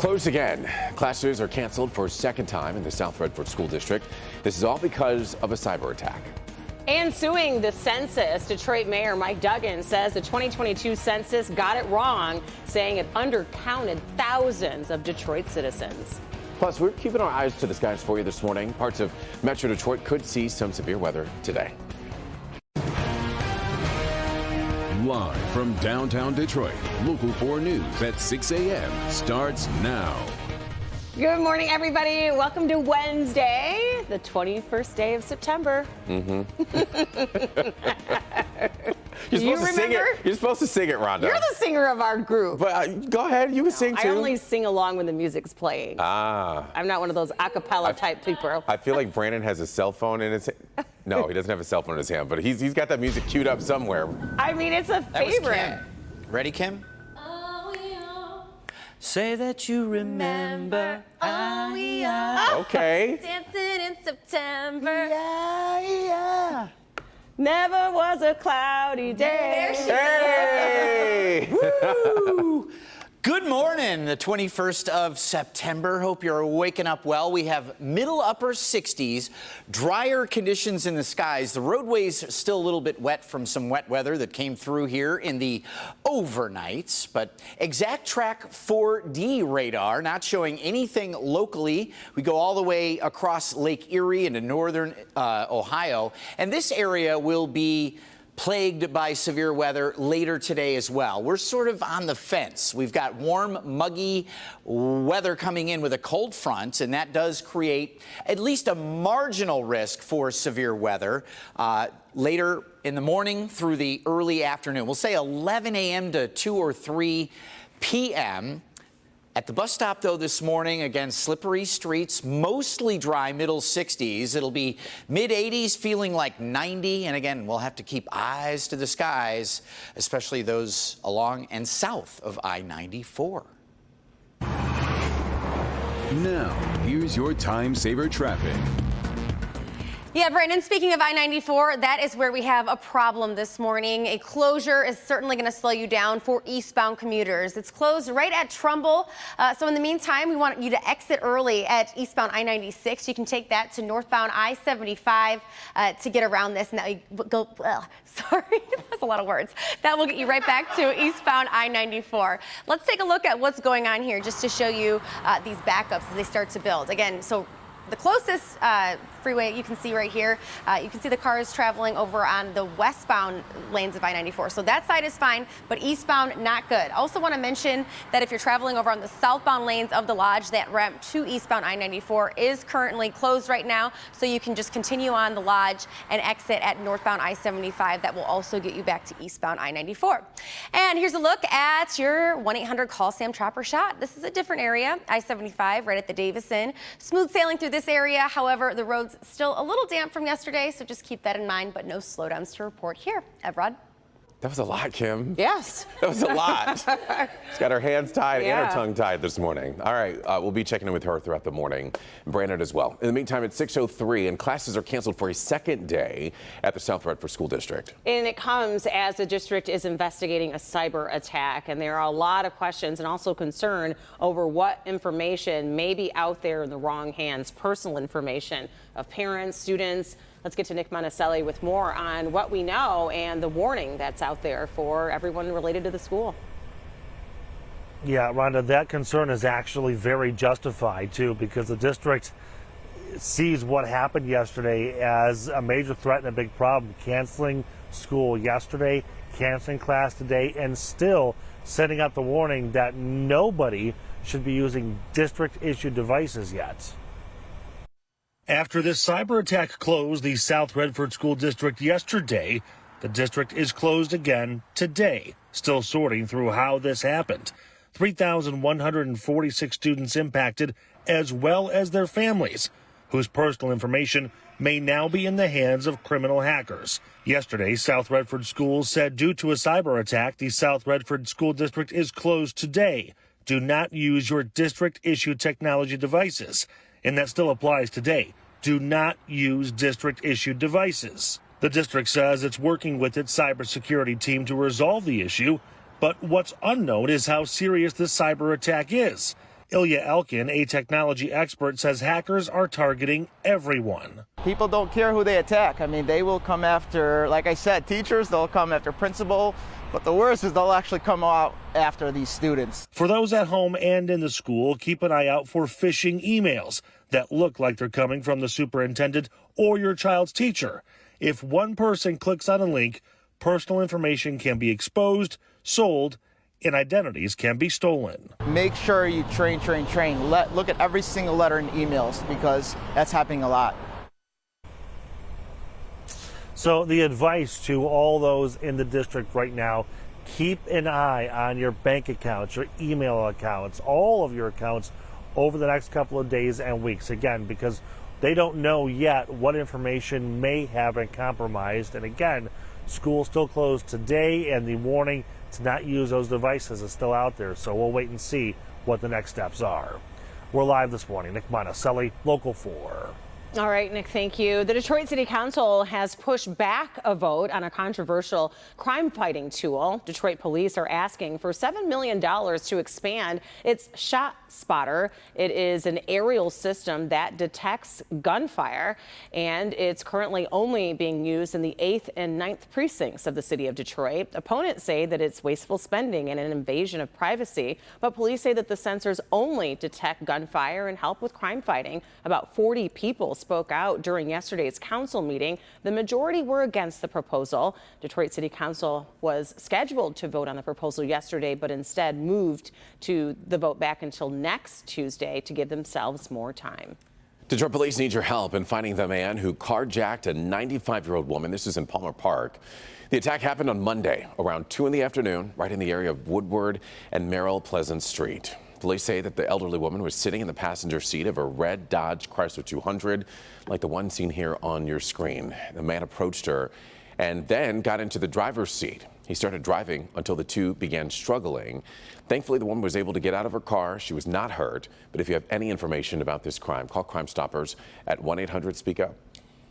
Closed again. Classes are canceled for a second time in the South Redford School District. This is all because of a cyber attack. And suing the census, Detroit Mayor Mike Duggan says the 2022 census got it wrong, saying it undercounted thousands of Detroit citizens. Plus, we're keeping our eyes to the skies for you this morning. Parts of Metro Detroit could see some severe weather today. Live from downtown Detroit, Local 4 News at 6 a.m. starts now. Good morning, everybody. Welcome to Wednesday, the 21st day of September. You're supposed to sing it. You're supposed to sing it, Rhonda. You're the singer of our group. But go ahead, you can sing too. I only sing along when the music's playing. I'm not one of those a cappella type people. I feel like Brandon has a cell phone in his hand. No, he doesn't have a cell phone in his hand, but he's got that music queued up somewhere. I mean, it's a favorite. Ready, Kim? Say that you remember. Okay. Dancing in September. Yeah. Never was a cloudy day. There she Hey! Woo! Good morning, the 21st of September. Hope you're waking up well. We have middle upper 60s, drier conditions in the skies. The roadways are still a little bit wet from some wet weather that came through here in the overnights. But exact track 4D radar not showing anything locally. We go all the way across Lake Erie into northern Ohio. And this area will be plagued by severe weather later today as well. We're sort of on the fence. We've got warm, muggy weather coming in with a cold front, and that does create at least a marginal risk for severe weather later in the morning through the early afternoon. We'll say 11 a.m. to 2 or 3 p.m. At the bus stop, though, this morning, again, slippery streets, mostly dry, middle 60s. It'll be mid-80s, feeling like 90. And again, we'll have to keep eyes to the skies, especially those along and south of I-94. Now, here's your time saver traffic. Yeah, Brandon, speaking of I-94, that is where we have a problem this morning. A closure is certainly going to slow you down for eastbound commuters. It's closed right at Trumbull. So in the meantime, we want you to exit early at eastbound I-96. You can take that to northbound I-75 to get around this. And that you go, sorry, that's a lot of words. That will get you right back to eastbound I-94. Let's take a look at what's going on here just to show you these backups as they start to build. Again, so the closest freeway you can see right here, you can see the cars traveling over on the westbound lanes of I-94. So that side is fine, but eastbound, not good. Also want to mention that if you're traveling over on the southbound lanes of the Lodge, that ramp to eastbound I-94 is currently closed right now. So you can just continue on the Lodge and exit at northbound I-75. That will also get you back to eastbound I-94. And here's a look at your 1-800 call Sam Trapper shot. This is a different area, I-75 right at the Davison. Smooth sailing through this area. However, the roads still a little damp from yesterday, so just keep that in mind, but no slowdowns to report here. Evrod? That was a lot, Kim. Yes. That was a lot. She's got her hands tied and her tongue tied this morning. All right, we'll be checking in with her throughout the morning. Brandon as well. In the meantime, it's 6:03 and classes are canceled for a second day at the South Redford School District. And it comes as the district is investigating a cyber attack. And there are a lot of questions and also concern over what information may be out there in the wrong hands, personal information of parents, students. Let's get to Nick Monticelli with more on what we know and the warning that's out there for everyone related to the school. Yeah, Rhonda, that concern is actually very justified, too, because the district sees what happened yesterday as a major threat and a big problem. Canceling school yesterday, canceling class today, and still setting up the warning that nobody should be using district-issued devices yet. After this cyber attack closed the South Redford School District yesterday, the district is closed again today, still sorting through how this happened. 3,146 students impacted, as well as their families, whose personal information may now be in the hands of criminal hackers. Yesterday, South Redford Schools said due to a cyber attack, the South Redford School District is closed today. Do not use your district-issued technology devices. And that still applies today. Do not use district-issued devices. The district says it's working with its cybersecurity team to resolve the issue, but what's unknown is how serious this cyber attack is. Ilya Elkin, a technology expert, says hackers are targeting everyone. People don't care who they attack. I mean, they will come after, like I said, teachers, they'll come after principal, but the worst is they'll actually come out after these students. For those at home and in the school, keep an eye out for phishing emails that look like they're coming from the superintendent or your child's teacher. If one person clicks on a link, personal information can be exposed, sold, and identities can be stolen. Make sure you train. Look at every single letter in emails because that's happening a lot. So the advice to all those in the district right now, keep an eye on your bank accounts, your email accounts, all of your accounts over the next couple of days and weeks. Again, because they don't know yet what information may have been compromised. And again, school's still closed today, and the warning to not use those devices is still out there. So we'll wait and see what the next steps are. We're live this morning. Nick Monticelli, Local 4. All right, Nick, thank you. The Detroit City Council has pushed back a vote on a controversial crime-fighting tool. Detroit police are asking for $7 million to expand its Shot Spotter. It is an aerial system that detects gunfire, and it's currently only being used in the 8th and 9th precincts of the city of Detroit. Opponents say that it's wasteful spending and an invasion of privacy, but police say that the sensors only detect gunfire and help with crime fighting. About 40 people spoke out during yesterday's council meeting. The majority were against the proposal. Detroit City Council was scheduled to vote on the proposal yesterday, but instead moved to the vote back until next Tuesday to give themselves more time. Detroit police need your help in finding the man who carjacked a 95-year-old woman. This is in Palmer Park. The attack happened on Monday around 2 in the afternoon, right in the area of Woodward and Merrill Pleasant Street. Police say that the elderly woman was sitting in the passenger seat of a red Dodge Chrysler 200, like the one seen here on your screen. The man approached her and then got into the driver's seat. He started driving until the two began struggling. Thankfully, the woman was able to get out of her car. She was not hurt. But if you have any information about this crime, call Crime Stoppers at 1-800-SPEAK-UP.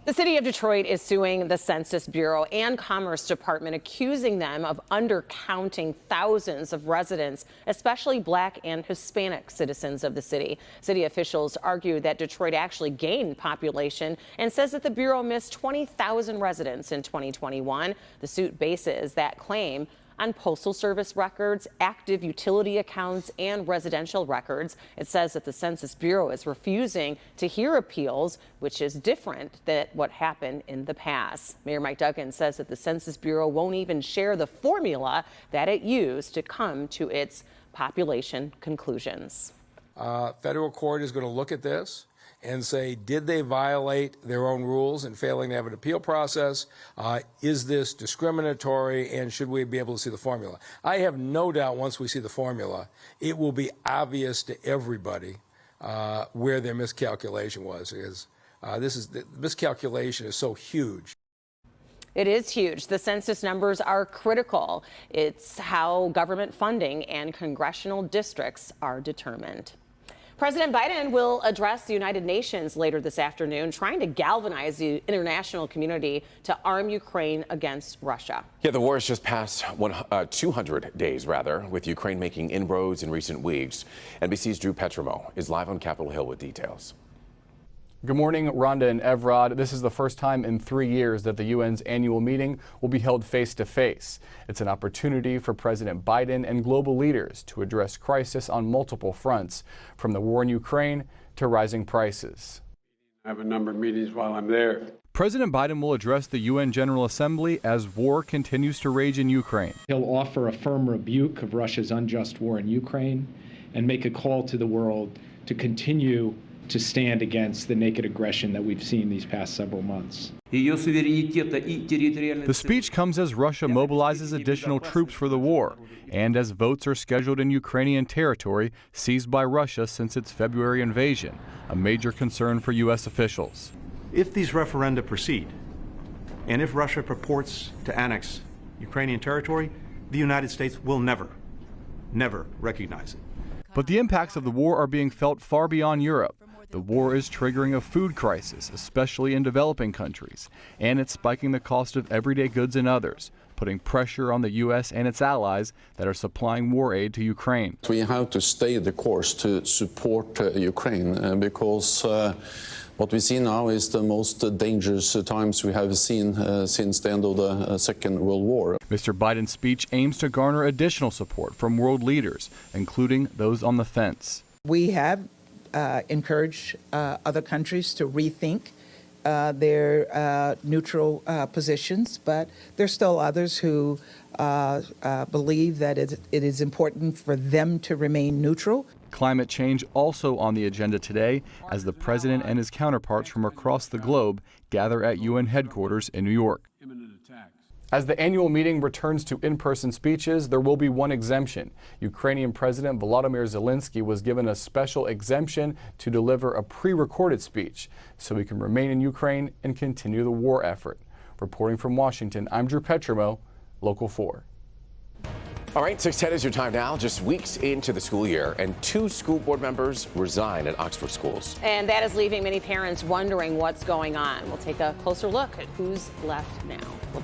The city of Detroit is suing the Census Bureau and Commerce Department, accusing them of undercounting thousands of residents, especially Black and Hispanic citizens of the city. City officials argue that Detroit actually gained population and says that the Bureau missed 20,000 residents in 2021. The suit bases that claim on Postal Service records, active utility accounts, and residential records. It says that the Census Bureau is refusing to hear appeals, which is different than what happened in the past. Mayor Mike Duggan says that the Census Bureau won't even share the formula that it used to come to its population conclusions. Federal court is going to look at this and say, did they violate their own rules in failing to have an appeal process? Is this discriminatory, and should we be able to see the formula? I have no doubt once we see the formula, it will be obvious to everybody where their miscalculation was. Because the miscalculation is so huge. It is huge. The census numbers are critical. It's how government funding and congressional districts are determined. President Biden will address the United Nations later this afternoon, trying to galvanize the international community to arm Ukraine against Russia. Yeah, the war has just passed 200 days, with Ukraine making inroads in recent weeks. NBC's Drew Petrimo is live on Capitol Hill with details. Good morning, Rhonda and Evrod. This is the first time in 3 years that the UN's annual meeting will be held face-to-face. It's an opportunity for President Biden and global leaders to address crisis on multiple fronts, from the war in Ukraine to rising prices. I have a number of meetings while I'm there. President Biden will address the UN General Assembly as war continues to rage in Ukraine. He'll offer a firm rebuke of Russia's unjust war in Ukraine and make a call to the world to continue to stand against the naked aggression that we've seen these past several months. The speech comes as Russia mobilizes additional troops for the war and as votes are scheduled in Ukrainian territory seized by Russia since its February invasion, a major concern for U.S. officials. If these referenda proceed, and if Russia purports to annex Ukrainian territory, the United States will never recognize it. But the impacts of the war are being felt far beyond Europe. The war is triggering a food crisis, especially in developing countries, and it's spiking the cost of everyday goods in others. putting pressure on the U.S. and its allies that are supplying war aid to Ukraine. We have to stay the course to support Ukraine because what we see now is the most dangerous times we have seen since the end of the Second World War. Mr. Biden's speech aims to garner additional support from world leaders, including those on the fence. We have encouraged other countries to rethink their neutral positions, but there's still others who believe that it is important for them to remain neutral. Climate change also on the agenda today as the president and his counterparts from across the globe gather at UN headquarters in New York. As the annual meeting returns to in-person speeches, there will be one exemption. Ukrainian President Volodymyr Zelensky was given a special exemption to deliver a pre-recorded speech so he can remain in Ukraine and continue the war effort. Reporting from Washington, I'm Drew Petromo, Local 4. All right, 6:10 is your time now. Just weeks into the school year, and 2 school board members resign at Oxford schools. And that is leaving many parents wondering what's going on. We'll take a closer look at who's left now. We'll be right back.